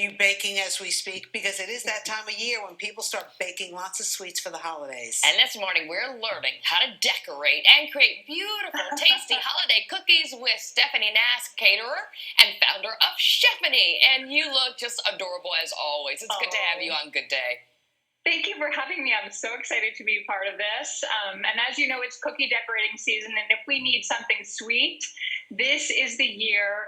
you baking as we speak? Because it is that time of year when people start baking lots of sweets for the holidays. And this morning we're learning how to decorate and create beautiful, tasty holiday cookies with Stephanie Nass, caterer and founder of Chefanie. And you look just adorable as always. It's good to have you on Good Day. Thank you for having me. I'm so excited to be part of this. And as you know, it's cookie decorating season. And if we need something sweet, this is the year.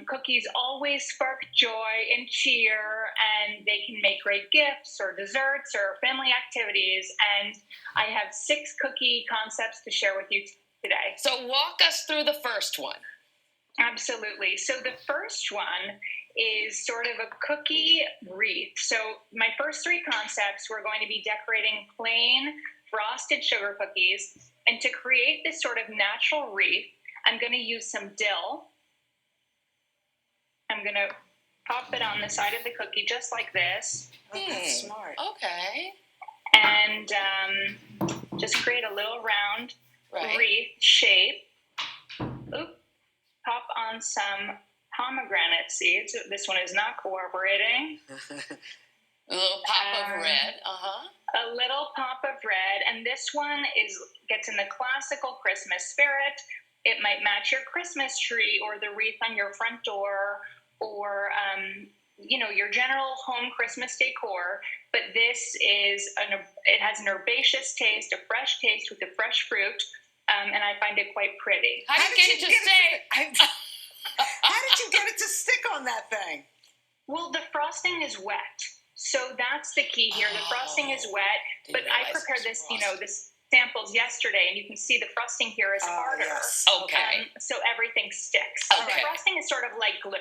Cookies always spark joy and cheer, and they can make great gifts or desserts or family activities. And I have 6 cookie concepts to share with you today. So walk us through the first one. Absolutely. So the first one is sort of a cookie wreath. So my first 3 concepts, we're going to be decorating plain frosted sugar cookies. And to create this sort of natural wreath, I'm going to use some dill. I'm going to pop it on the side of the cookie just like this. Oh, that's smart. Okay. And just create a little round wreath shape. Oop. Pop on some pomegranate seeds. This one is not cooperating. A little pop of red. A little pop of red. And this one gets in the classical Christmas spirit. It might match your Christmas tree or the wreath on your front door, or your general home Christmas decor. But this it has an herbaceous taste, a fresh taste with the fresh fruit, and I find it quite pretty. How did you get it to stick on that thing? Well, the frosting is wet, so that's the key here. The frosting is wet, but I prepared this, this samples yesterday, and you can see the frosting here is harder. Yes. Okay. So everything sticks. Okay. The frosting is sort of like glue.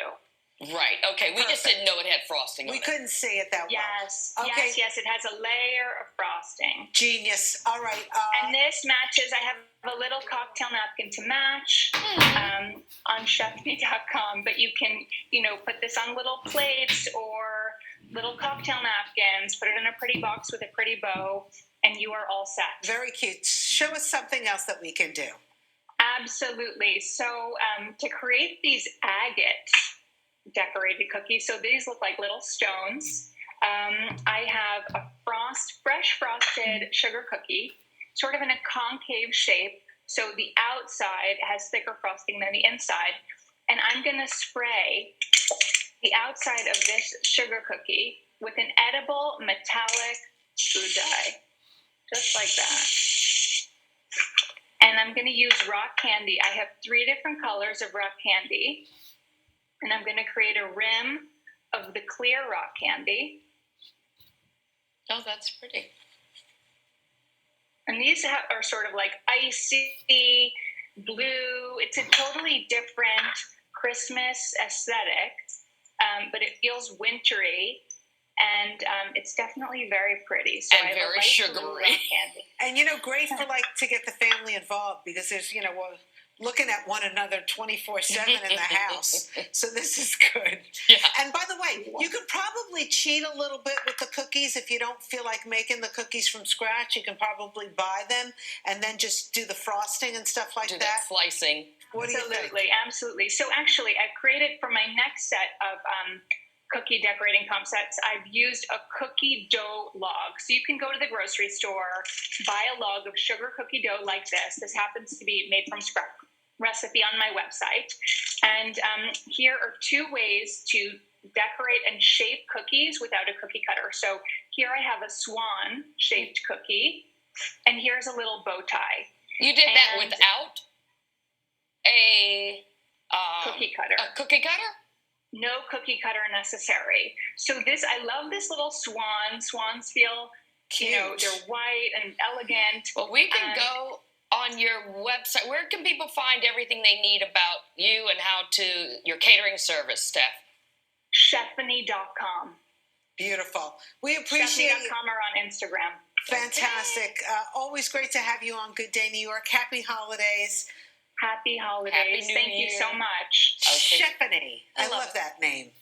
Right. Okay. We just didn't know it had frosting on it. We couldn't see it that well. Yes. Okay. Yes. It has a layer of frosting. Genius. All right. And this matches. I have a little cocktail napkin to match on Chefanie.com, but you can, put this on little plates or little cocktail napkins, put it in a pretty box with a pretty bow, and you are all set. Very cute. Show us something else that we can do. Absolutely. So to create these agate decorated cookies, so these look like little stones. I have a fresh frosted sugar cookie, sort of in a concave shape. So the outside has thicker frosting than the inside. And I'm going to spray the outside of this sugar cookie with an edible metallic food dye, just like that. And I'm going to use rock candy. I have 3 different colors of rock candy. And I'm going to create a rim of the clear rock candy. Oh, that's pretty. And these are sort of like icy blue. It's a totally different Christmas aesthetic, but it feels wintry. And it's definitely very pretty. So and I very like sugary. Candy. And, great for to get the family involved, because there's, we're looking at one another 24/7 in the house. So this is good. Yeah. And by the way, you can probably cheat a little bit with the cookies. If you don't feel like making the cookies from scratch, you can probably buy them and then just do the frosting and stuff like that. Slicing. What do you think? Absolutely. So actually, I've created for my next set of cookie decorating concepts, I've used a cookie dough log. So you can go to the grocery store, buy a log of sugar cookie dough like this. This happens to be made from scratch. Recipe on my website. And here are 2 ways to decorate and shape cookies without a cookie cutter. So here I have a swan shaped cookie, and here's a little bow tie. You did that without a cookie cutter. A cookie cutter? No cookie cutter necessary. So I love this little swan. Swans feel, cute. They're white and elegant. Well, we can go on your website. Where can people find everything they need about you and your catering service, Steph? Chefanie.com. Beautiful. We appreciate it. Chefanie.com or on Instagram. Fantastic. Always great to have you on Good Day New York. Happy holidays. Happy holidays. Happy New Thank Year. you so much. Okay. Chefanie. I love that name.